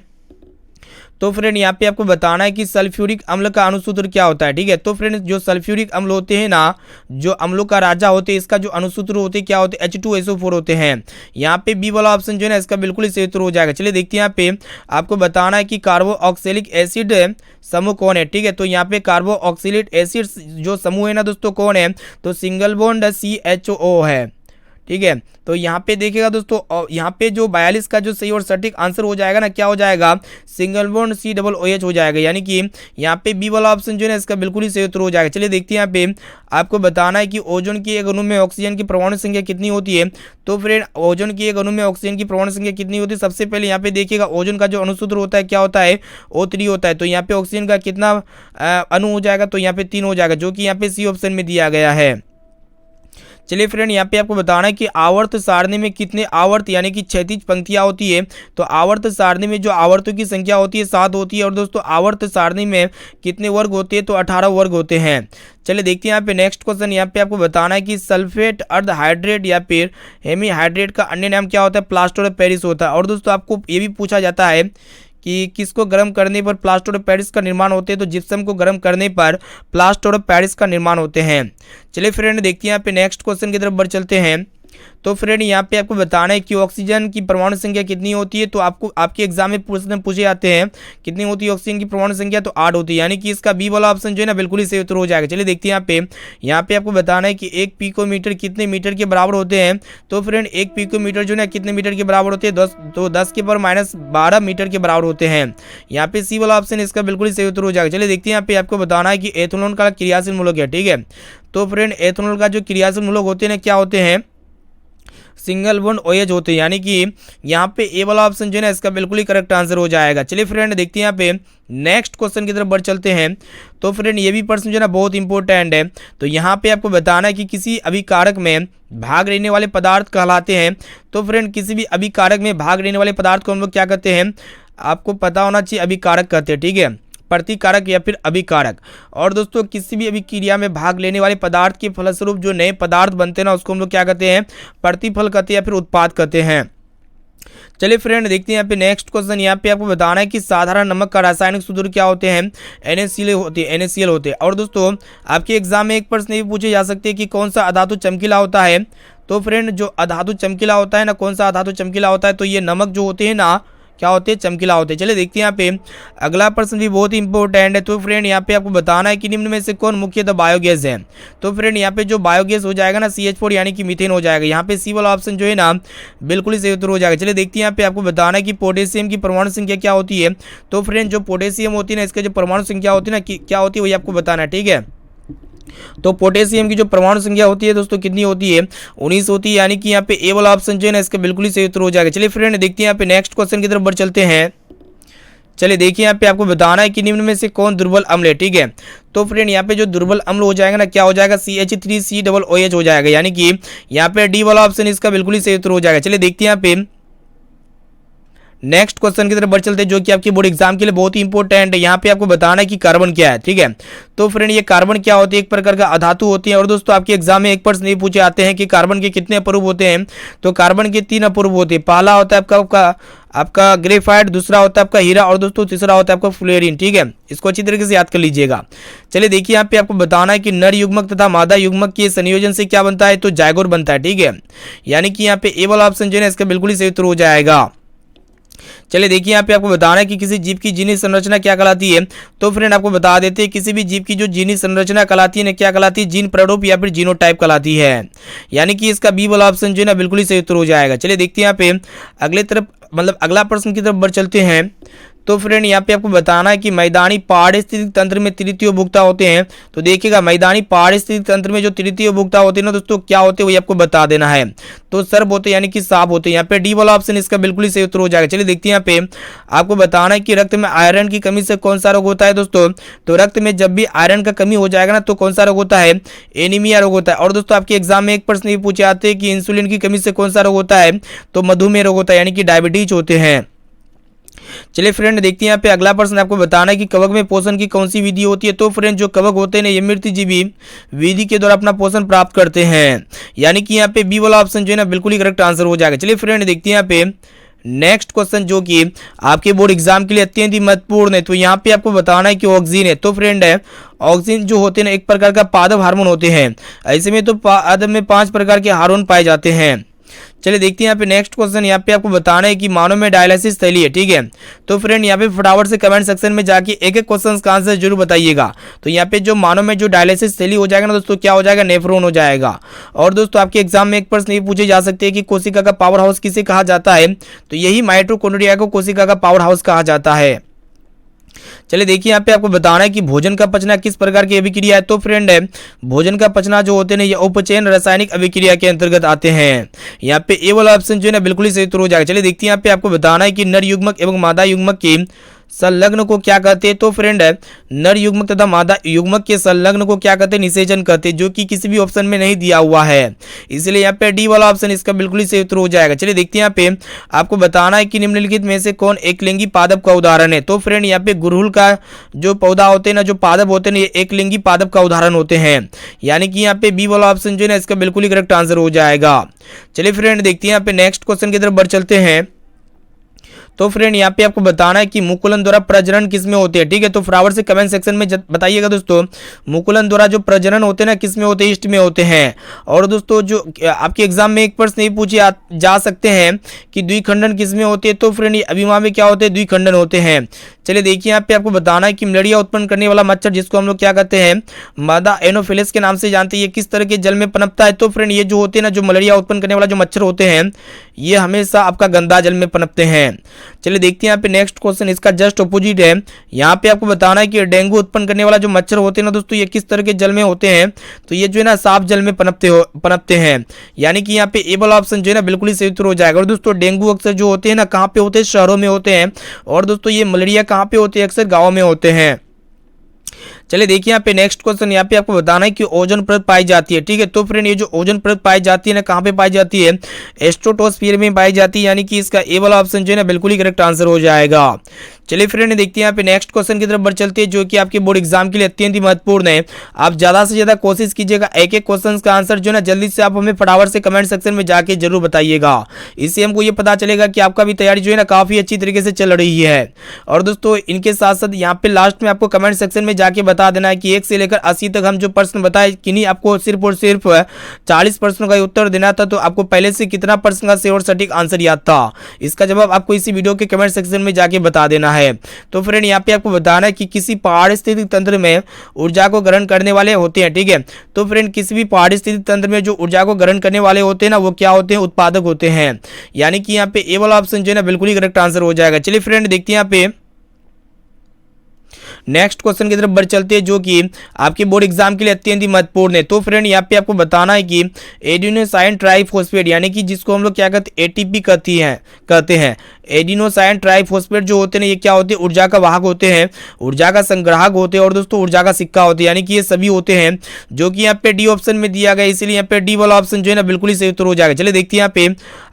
तो फ्रेंड यहाँ पे आपको बताना है कि सल्फ्यूरिक अम्ल का अणुसूत्र क्या होता है। ठीक है, तो फ्रेंड जो सल्फ्यूरिक अम्ल होते हैं ना, जो अम्लों का राजा होते हैं, इसका जो अणुसूत्र होते हैं क्या होते हैं, H2SO4 होते हैं। यहाँ पे बी वाला ऑप्शन जो है ना इसका बिल्कुल ही सही उत्तर हो जाएगा। चलिए देखते हैं यहाँ पे आपको बताना है कि कार्बोक्सिलिक एसिड समूह कौन है। ठीक है, तो यहाँ पे कार्बोक्सिलिक एसिड जो समूह है ना दोस्तों कौन है, तो सिंगल बॉन्ड CHO है। ठीक है, तो यहाँ पे देखिएगा दोस्तों, यहाँ पे जो 42 का जो सही और सटीक आंसर हो जाएगा ना, क्या हो जाएगा, सिंगल बॉन्ड COOH हो जाएगा। यानी कि यहाँ पे बी वाला ऑप्शन जो है ना इसका बिल्कुल ही सही उत्तर हो जाएगा। चलिए देखते हैं यहाँ पे आपको बताना है कि ओजोन की एक अणु में ऑक्सीजन की परमाणु संख्या कितनी होती है। तो फ्रेंड ओजोन की एक अणु में ऑक्सीजन की परमाणु संख्या कितनी होती है, सबसे पहले यहाँ पे देखिएगा ओजोन का जो अणुसूत्र होता है क्या होता है, O3 होता है। तो यहाँ पे ऑक्सीजन का कितना अणु हो जाएगा, तो यहाँ पे 3 हो जाएगा, जो कि यहाँ पे सी ऑप्शन में दिया गया है। चलिए फ्रेंड यहाँ पे आपको बताना है कि आवर्त सारणी में कितने आवर्त यानी कि क्षैतिज पंक्तियाँ होती है। तो आवर्त सारणी में जो आवर्तों की संख्या होती है 7 होती है। और दोस्तों आवर्त सारणी में कितने वर्ग होते हैं, तो 18 वर्ग होते हैं। चलिए देखते हैं यहाँ पे नेक्स्ट क्वेश्चन। यहाँ पे आपको बताना है कि सल्फेट अर्ध हाइड्रेट या फिर हेमीहाइड्रेट का अन्य नाम क्या होता है, प्लास्टर ऑफ पेरिस होता है। और दोस्तों आपको ये भी पूछा जाता है कि किसको गर्म करने पर प्लास्टर ऑफ पेरिस का निर्माण होते हैं, तो जिप्सम को गर्म करने पर प्लास्टर ऑफ पेरिस का निर्माण होते हैं। चलिए फ्रेंड देखते हैं यहाँ पे नेक्स्ट क्वेश्चन की तरफ बढ़ चलते हैं। तो फ्रेंड यहाँ पे आपको बताना है कि ऑक्सीजन की परमाणु संख्या कितनी होती है। तो आपको आपके एग्जाम में प्रश्न पूछे जाते हैं कितनी होती है ऑक्सीजन की परमाणु संख्या, तो 8 होती है। यानी कि इसका बी वाला ऑप्शन जो है ना बिल्कुल ही सही उत्तर हो जाएगा। चलिए देखते हैं यहाँ पे आपको बताना है कि 1 पिकोमीटर कितने मीटर के बराबर होते हैं। तो फ्रेंड 1 पिकोमीटर जो है कितने मीटर के बराबर होते हैं, 10 के पावर -12 मीटर के बराबर होते हैं। यहाँ पे सी वाला ऑप्शन इसका बिल्कुल ही सही उत्तर हो जाएगा। चलिए देखते हैं यहाँ पे आपको बताना है कि एथेनॉल का क्रियाशील मूलक है। ठीक है, तो फ्रेंड एथेनॉल का जो क्रियाशील मूलक होते हैं ना क्या होते हैं, सिंगल बॉन्ड OH होते हैं। यानी कि यहाँ पे ए वाला ऑप्शन जो है ना इसका बिल्कुल ही करेक्ट आंसर हो जाएगा। चलिए फ्रेंड देखते हैं यहाँ पे नेक्स्ट क्वेश्चन की तरफ बढ़ चलते हैं। तो फ्रेंड ये भी प्रश्न जो है ना बहुत इंपॉर्टेंट है। तो यहाँ पे आपको बताना है कि किसी अभिकारक में भाग लेने वाले पदार्थ कहलाते हैं। तो फ्रेंड किसी भी अभिकारक में भाग लेने वाले पदार्थ को हम लोग क्या कहते हैं, आपको पता होना चाहिए, अभिकारक कहते हैं। ठीक है, प्रतिकारक या फिर अभिकारक। और दोस्तों किसी भी अभिक्रिया में भाग लेने वाले पदार्थ के फलस्वरूप जो नए पदार्थ बनते हैं ना उसको हम लोग क्या कहते हैं, प्रतिफल कहते हैं या फिर उत्पाद कहते हैं। चलिए फ्रेंड देखते हैं यहाँ पे नेक्स्ट क्वेश्चन। यहाँ पे आपको बताना है कि साधारण नमक का रासायनिक सूत्र क्या होते हैं, NaCl होते हैं। और दोस्तों आपके एग्जाम में एक प्रश्न ये पूछे जा सकते हैं कि कौन सा अधातु चमकीला होता है। तो फ्रेंड जो अधातु चमकीला होता है ना, कौन सा अधातु चमकीला होता है, तो ये नमक जो होते हैं ना क्या होते हैं, चमकीला होते हैं। चलिए देखते हैं यहाँ पे अगला प्रश्न भी बहुत इंपॉर्टेंट है। तो फ्रेंड यहाँ पे आपको बताना है कि निम्न में से कौन मुख्यतः बायोगैस है। तो फ्रेंड यहाँ पे जो बायोगैस हो जाएगा ना CH4 यानी कि मीथेन हो जाएगा। यहाँ पे सी वाला ऑप्शन जो है ना बिल्कुल ही सही उत्तर हो जाएगा। चलिए देखते हैं यहाँ पे आपको बताना है कि पोटेशियम की परमाणु संख्या क्या होती है। तो फ्रेंड जो पोटेशियम होती है ना इसका जो परमाणु संख्या होती है ना क्या होती है वही आपको बताना है। ठीक है, तो पोटेशियम की जो परमाणु संख्या होती है दोस्तों कितनी होती है, 19 होती है। यानी कि यहाँ पे ए वाला ऑप्शन जो है ना इसका बिल्कुल ही सही उत्तर हो जाएगा। चलिए फ्रेंड देखते हैं यहाँ पे नेक्स्ट क्वेश्चन की तरफ बढ़ चलते हैं। चलिए देखिए यहाँ पे आपको बताना है कि निम्न में से कौन दुर्बल अम्ल है। ठीक है, तो फ्रेंड यहाँ पे जो दुर्बल अम्ल हो जाएगा ना क्या हो जाएगा, CH3COOH हो जाएगा। यानी कि यहाँ पे डी वाला ऑप्शन इसका बिल्कुल ही सही उत्तर हो जाएगा। चलिए देखते हैं यहाँ पे नेक्स्ट क्वेश्चन की तरफ बढ़ चलते हैं जो कि आपके बोर्ड एग्जाम के लिए बहुत ही इंपॉर्टेंट है। यहाँ पे आपको बताना है कि कार्बन क्या है। ठीक है, तो फ्रेंड ये कार्बन क्या होती है, एक प्रकार का अधातु होती है। और दोस्तों आपके एग्जाम में एक प्रश्न ये पूछे आते हैं कि कार्बन के कितने अपूर्व होते हैं। तो कार्बन के 3 अपूर्व होते हैं। पहला होता है आपका ग्रेफाइट, दूसरा होता है आपका हीरा और दोस्तों तीसरा होता है आपका फ्लोरीन। ठीक है, इसको अच्छी तरीके से याद कर लीजिएगा। चलिए देखिए यहाँ पे आपको बताना है कि नर युग्मक तथा मादा युग्मक के संयोजन से क्या बनता है, तो जायगोट बनता है। ठीक है, यानी कि यहाँ पे ए वाला ऑप्शन जो है इसका बिल्कुल ही सही उत्तर हो जाएगा। चलिए देखिए यहाँ पे आपको बताना है कि किसी जीव की जीनी संरचना क्या कहलाती है। तो फ्रेंड आपको बता देते हैं किसी भी जीव की जो जीनी संरचना कहलाती है ना क्या कहलाती है, जीन प्रारूप या फिर जीनोटाइप कहलाती है। यानी कि इसका बी वाला ऑप्शन जो है ना बिल्कुल ही सही उत्तर हो जाएगा। चलिए देखते हैं यहाँ पे अगला प्रश्न की तरफ बढ़ चलते हैं। तो फ्रेंड यहाँ पे आपको बताना है कि मैदानी पारिस्थितिक तंत्र में तृतीय उपभोक्ता होते हैं। तो देखिएगा मैदानी पारिस्थितिक तंत्र में जो तृतीय उपभोक्ता होते हैं ना दोस्तों क्या होते हैं वही आपको बता देना है। तो सर्प होते हैं यानी कि सांप होते हैं। यहाँ पे डी वाला ऑप्शन इसका बिल्कुल ही सही उत्तर हो जाएगा। चलिए देखते हैं यहाँ पे आपको बताना है कि रक्त में आयरन की कमी से कौन सा रोग होता है दोस्तों। तो रक्त में जब भी आयरन का कमी हो जाएगा ना तो कौन सा रोग होता है, एनीमिया रोग होता है। और दोस्तों आपके एग्जाम में एक प्रश्न ये पूछे आते हैं कि इंसुलिन की कमी से कौन सा रोग होता है, तो मधुमेह रोग होता है यानी कि डायबिटीज होते हैं। चलिए फ्रेंड देखते हैं यहाँ पे अगला प्रश्न आपको बताना है कि कवक में पोषण की कौन सी विधि होती है। तो फ्रेंड जो कवक होते हैं ना ये मृतजीवी विधि के द्वारा अपना पोषण प्राप्त करते हैं। यानी कि यहाँ पे बी वाला ऑप्शन जो है ना बिल्कुल ही करेक्ट आंसर हो जाएगा। चलिए फ्रेंड देखते हैं यहाँ पे नेक्स्ट क्वेश्चन जो कि आपके बोर्ड एग्जाम के लिए अत्यंत ही महत्वपूर्ण है, तो यहाँ पे आपको बताना है कि ऑक्सीजन है। तो फ्रेंड है, ऑक्सीजन जो होते हैं ना एक प्रकार का पादप हार्मोन होते हैं। ऐसे में तो पादप में 5 प्रकार के हार्मोन पाए जाते हैं। चलिए देखते हैं यहाँ पे नेक्स्ट क्वेश्चन। यहाँ पे आपको बताना है कि मानव में डायलिसिस थैली है, ठीक है। तो फ्रेंड यहाँ पे फटाफट से कमेंट सेक्शन में जाके एक एक क्वेश्चन का आंसर जरूर बताइएगा। तो यहाँ पे जो मानव में जो डायलिसिस थैली हो जाएगा ना दोस्तों, क्या हो जाएगा, नेफ्रॉन हो जाएगा। और दोस्तों आपके एग्जाम में एक प्रश्न ये पूछे जा सकते हैं कि कोशिका का पावर हाउस किसे कहा जाता है, तो यही माइटोकॉन्ड्रिया को कोशिका का पावर हाउस कहा जाता है। चलिए देखिए यहाँ पे आपको बताना है कि भोजन का पचना किस प्रकार की अभिक्रिया है। तो फ्रेंड है, भोजन का पचना जो होते हैं ये उपचयन रासायनिक अभिक्रिया के अंतर्गत आते हैं। यहाँ पे ए वाला ऑप्शन जो है ना बिल्कुल ही सही उत्तर हो जाएगा। चलिए देखते हैं यहाँ पे आपको बताना है कि नर युग्मक एवं मादा युग्मक की संलग्न को क्या कहते हैं। तो फ्रेंड है, नर युग्मक तथा मादा युग्मक के संलग्न को क्या कहते हैं, निषेचन कहते हैं, जो कि किसी भी ऑप्शन में नहीं दिया हुआ है। इसलिए यहाँ पे डी वाला ऑप्शन इसका बिल्कुल ही सही उत्तर हो जाएगा। चलिए देखते हैं यहाँ पे आपको बताना है कि निम्नलिखित में से कौन एकलिंगी पादप का उदाहरण है। तो फ्रेंड यहाँ पे गुड़हल का जो पौधा होते हैं ना, जो पादप होते हैं ये एकलिंगी पादप का उदाहरण होते हैं। यानी कि यहाँ पे बी वाला ऑप्शन जो है ना इसका बिल्कुल ही करेक्ट आंसर हो जाएगा। चलिए फ्रेंड देखते हैं यहाँ पे नेक्स्ट क्वेश्चन की तरफ बढ़ चलते हैं। तो फ्रेंड यहाँ पे आपको बताना है कि मुकुलन द्वारा प्रजनन किसमें होते हैं, ठीक है। तो फटाफट से कमेंट सेक्शन में बताइएगा दोस्तों, मुकुलन द्वारा जो प्रजनन होते हैं ना किसमें होते हैं, ईस्ट में होते हैं। और दोस्तों जो आपके एग्जाम में एक प्रश्न नहीं पूछे जा सकते हैं कि द्विखंडन किसमें होते हैं। तो फ्रेंड अभिमा में क्या होते हैं, द्विखंडन होते हैं। चलिए देखिए यहाँ पे आपको बताना है कि मलेरिया उत्पन्न करने वाला मच्छर जिसको हम लोग क्या कहते हैं, मादा एनोफिलिस के नाम से जानते हैं, ये किस तरह के जल में पनपता है। तो फ्रेंड ये जो होते हैं ना, जो मलेरिया उत्पन्न करने वाला जो मच्छर होते हैं ये हमेशा आपका गंदा जल में पनपते हैं। चलिए देखते हैं यहाँ पे नेक्स्ट क्वेश्चन, इसका जस्ट अपोजिट है। यहाँ पे आपको बताना है कि डेंगू उत्पन्न करने वाला जो मच्छर होते हैं ना दोस्तों, ये किस तरह के जल में होते हैं, तो ये जो है ना साफ जल में पनपते हैं। यानी कि यहाँ पे ए वाला ऑप्शन जो है ना बिल्कुल ही सही उत्तर हो जाएगा। और दोस्तों डेंगू अक्सर जो होते हैं ना कहाँ पे होते हैं, शहरों में होते हैं। और दोस्तों ये मलेरिया कहाँ पे होते हैं, अक्सर गाँव में होते हैं। चलिए देखिए यहाँ पे नेक्स्ट क्वेश्चन, यहाँ पे आपको बताना है कि ओजोन परत पाई जाती है, ठीक है। तो फ्रेंड ये जो ओजोन परत पाई जाती है ना कहाँ पे पाई जाती है, स्ट्रेटोस्फीयर में पाई जाती है। यानी कि इसका ए वाला ऑप्शन जो है ना बिल्कुल ही करेक्ट आंसर हो जाएगा। चलिए फ्रेंड देखते हैं यहाँ पे नेक्स्ट क्वेश्चन की तरफ बढ़ चलते हैं, जो कि आपके बोर्ड एग्जाम के लिए अत्यंत ही महत्वपूर्ण है। आप ज्यादा से ज्यादा कोशिश कीजिएगा एक एक क्वेश्चन का आंसर जो है ना जल्दी से आप हमें फटाफट से कमेंट सेक्शन में जाके जरूर बताइएगा। इससे हमको ये पता चलेगा कि आपका भी तैयारी जो है ना काफी अच्छी तरीके से चल रही है। और दोस्तों इनके साथ साथ यहाँ पे लास्ट में आपको कमेंट सेक्शन में जाके बता देना है कि 1 से लेकर 80 तक हम जो प्रश्न बताए किन्हीं आपको सिर्फ और सिर्फ 40 प्रश्नों का उत्तर देना था, तो आपको पहले से कितना प्रश्न का सही और सटीक आंसर याद था, इसका जवाब आपको इसी वीडियो के कमेंट सेक्शन में जाके बता देना है। तो फ्रेंड यहाँ पे आपको बताना है कि किसी पारिस्थितिक तंत्र में ऊर्जा को ग्रहण करने वाले होते हैं, ठीक है। तो फ्रेंड किसी भी पारिस्थितिक तंत्र में जो ऊर्जा को ग्रहण करने वाले होते हैं ना वो क्या होते हैं, उत्पादक होते हैं। यानी कि यहाँ पे ए वाला ऑप्शन जो है ना बिल्कुल ही करेक्ट आंसर हो जाएगा। चलिए फ्रेंड देखते हैं यहाँ पे नेक्स्ट क्वेश्चन की तरफ बढ़ चलते हैं, जो कि आपके बोर्ड एग्जाम के लिए अत्यंत ही महत्वपूर्ण है। तो फ्रेंड यहाँ पे आपको बताना है कि एडिनोसाइन ट्राइफॉस्फेट, यानी कि जिसको हम लोग क्या कहते हैं, एटीपी कहते हैं। एडिनोसाइन ट्राइफॉस्फेट जो होते हैं ये क्या होते हैं, ऊर्जा का वाहक होते हैं, ऊर्जा का संग्राहक होते हैं, और दोस्तों ऊर्जा का सिक्का होते हैं। यानी कि ये सभी होते हैं, जो कि यहाँ पे डी ऑप्शन में दिया गया, इसीलिए यहाँ पे डी वाला ऑप्शन जो है ना बिल्कुल ही सही उत्तर हो जाएगा। चलिए देखते हैं यहाँ पे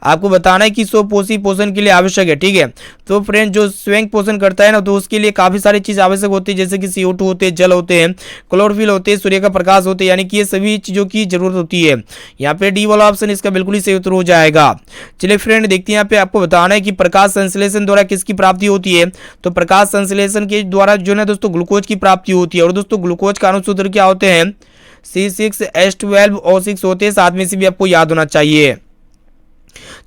आपको बताना है कि स्वपोषी पोषण के लिए आवश्यक है, ठीक है। तो फ्रेंड जो स्वयं पोषण करता है ना, तो उसके लिए काफी सारी चीज आवश्यक होती है, जैसे कि CO2 होते हैं, जल होते हैं, क्लोरोफिल होते हैं, सूर्य का प्रकाश होते हैं। यानी कि ये सभी चीजों की जरूरत होती है। यहाँ पे डी वाला ऑप्शन इसका बिल्कुल ही सही उत्तर हो जाएगा। चलिए फ्रेंड देखते हैं यहाँ पे आपको बताना है कि प्रकाश संश्लेषण द्वारा किसकी प्राप्ति होती है। तो प्रकाश संश्लेषण के द्वारा जो है दोस्तों ग्लूकोज की प्राप्ति होती है। और दोस्तों ग्लूकोज का अणुसूत्र क्या होते हैं, C6H12O6 होते हैं। साथ में से भी आपको याद होना चाहिए।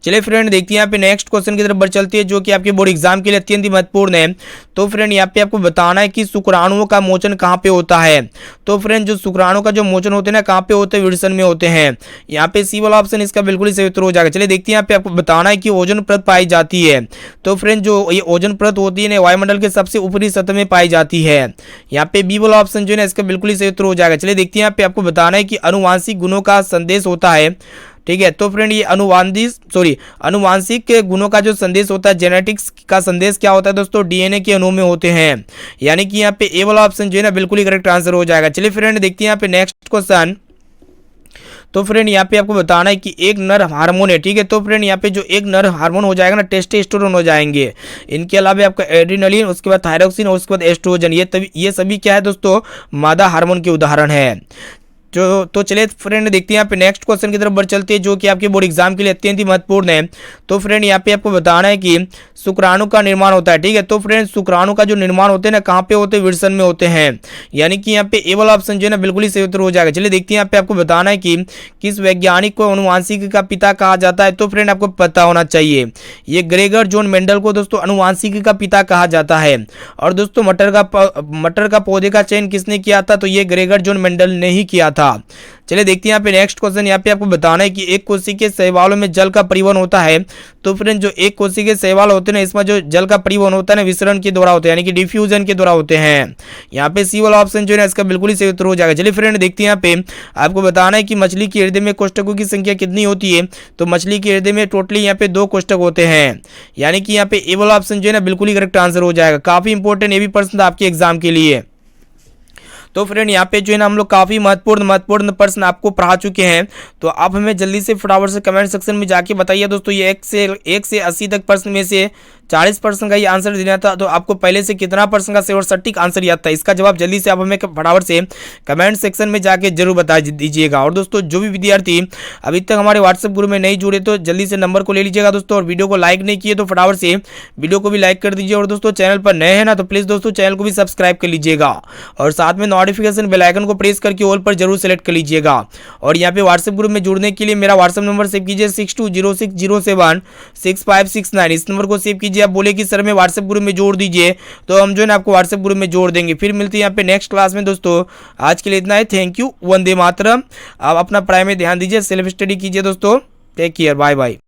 चलिए फ्रेंड देखते हैं यहाँ पे नेक्स्ट क्वेश्चन की तरफ बढ़ चलती है, जो कि आपके बोर्ड एग्जाम के लिए अत्यंत ही महत्वपूर्ण है। तो फ्रेंड यहाँ पे आपको बताना है कि शुक्राणुओं का मोचन कहाँ पे होता है। तो फ्रेंड जो शुक्राणु का जो मोचन होते हैं ना कहाँ पे होते हैं, विड्सन में होते हैं। यहाँ पे सी वाला ऑप्शन इसका बिल्कुल ही सही उत्तर हो जाएगा। चलिए देखते हैं यहाँ पे आपको बताना है कि ओजोन परत पाई जाती है। तो फ्रेंड जो ये ओजोन परत होती है वायुमंडल के सबसे ऊपरी सतह में पाई जाती है। यहाँ पे बी वाला ऑप्शन जो है इसका बिल्कुल ही सही उत्तर हो जाएगा। चलिए देखते हैं यहाँ पे आपको बताना है कि अनुवांशिक गुणों का संदेश होता है, ठीक है। तो फ्रेंड ये अनुवांशिक गुणों का जो संदेश होता है, जेनेटिक्स का संदेश क्या होता है दोस्तों, DNA के अणु में होते हैं। यानी कि यहाँ पे ए वाला ऑप्शन जो है ना बिल्कुल ही करेक्ट आंसर हो जाएगा। चलिए फ्रेंड देखते हैं यहाँ पे नेक्स्ट क्वेश्चन। तो फ्रेंड यहाँ पे आपको बताना है कि एक नर हार्मोन है, ठीक है। तो फ्रेंड यहाँ पे जो एक नर हार्मोन हो जाएगा ना, टेस्टोस्टेरोन हो जाएंगे। इनके अलावा आपका एड्रेनलिन, उसके बाद थायरोक्सिन और उसके बाद एस्ट्रोजन, ये सभी क्या है दोस्तों, मादा हार्मोन के उदाहरण है। तो चलिए फ्रेंड देखते हैं यहाँ पे नेक्स्ट क्वेश्चन की तरफ बढ़ चलते हैं, जो कि आपके बोर्ड एग्जाम के लिए अत्यंत ही महत्वपूर्ण है। तो फ्रेंड यहाँ पे आपको बताना है कि शुक्राणु का निर्माण होता है, ठीक है। तो फ्रेंड शुक्राणु का जो निर्माण होते हैं ना, कहाँ पे होते हैं, विल्सन में होते हैं। यानी कि यहाँ पे ए वाला ऑप्शन जो है ना बिल्कुल ही सही उत्तर हो जाएगा। चलिए देखते हैं यहाँ पे आपको बताना है कि किस वैज्ञानिक को अनुवांशिकी का पिता कहा जाता है। तो फ्रेंड आपको पता होना चाहिए, ये ग्रेगर जॉन मेंडल को दोस्तों अनुवांशिकी का पिता कहा जाता है। और दोस्तों मटर का पौधे का चयन किसने किया था, तो ये ग्रेगर जॉन मेंडल ने ही किया था। चलिए देखते हैं यहाँ पे नेक्स्ट क्वेश्चन। यहाँ पे आपको बताना है कि एक कोशिकीय शैवालों में जल का परिवहन होता है। तो फ्रेंड जो एक कोशिकीय शैवाल होते हैं ना, इसमें जो जल का परिवहन होता है ना, विसरण के द्वारा होते हैं, यानी कि डिफ्यूजन के द्वारा होते हैं। यहाँ पे सी वाला ऑप्शन जो है ना इसका बिल्कुल ही सही उत्तर हो जाएगा। चलिए फ्रेंड देखते हैं यहाँ पे आपको बताना है कि मछली के हृदय में कोष्ठकों की संख्या कितनी होती है। तो मछली के हृदय में टोटली यहाँ पे 2 कोष्ठक होते हैं, यानी कि यहाँ पे ए वाला ऑप्शन जो है ना बिल्कुल ही करेक्ट आंसर हो जाएगा। काफी इंपॉर्टेंट ये भी प्रश्न था आपके एग्जाम के लिए। तो फ्रेंड यहाँ पे जो है ना हम लोग काफ़ी महत्वपूर्ण प्रश्न आपको पढ़ा चुके हैं। तो आप हमें जल्दी से फटाफट से कमेंट सेक्शन में जाके बताइए दोस्तों, ये 1 से 80 तक प्रश्न में से 40% का ये आंसर देना था, तो आपको पहले से कितना % का और सटीक आंसर याद था। इसका जवाब जल्दी से आप हमें फटाफट से कमेंट सेक्शन में जाके जरूर बता दीजिएगा। और दोस्तों जो भी विद्यार्थी अभी तक हमारे व्हाट्सएप ग्रुप में नहीं जुड़े तो जल्दी से नंबर को ले लीजिएगा दोस्तों। और वीडियो को लाइक नहीं किए तो फटाफट से वीडियो को भी लाइक कर दीजिए। और दोस्तों चैनल पर नए हैं ना, तो प्लीज़ दोस्तों चैनल को भी सब्सक्राइब कर लीजिएगा। और साथ में नोटिफिकेशन बेल आइकन को प्रेस करके ऑल पर जरूर सेलेक्ट कर लीजिएगा। और यहाँ पे व्हाट्सएप ग्रुप में जुड़ने के लिए मेरा व्हाट्सएप नंबर सेव कीजिए 6206076569। इस नंबर को सेव कीजिए। आप बोले कि सर मैं व्हाट्सएप ग्रुप में जोड़ दीजिए, तो हम जो है ना आपको व्हाट्सएप ग्रुप में जोड़ देंगे। फिर मिलते हैं यहाँ पे नेक्स्ट क्लास में दोस्तों। आज के लिए इतना है, थैंक यू, वंदे मातरम। आप अपना पढ़ाई में ध्यान दीजिए, सेल्फ स्टडी कीजिए दोस्तों। Take care, bye bye.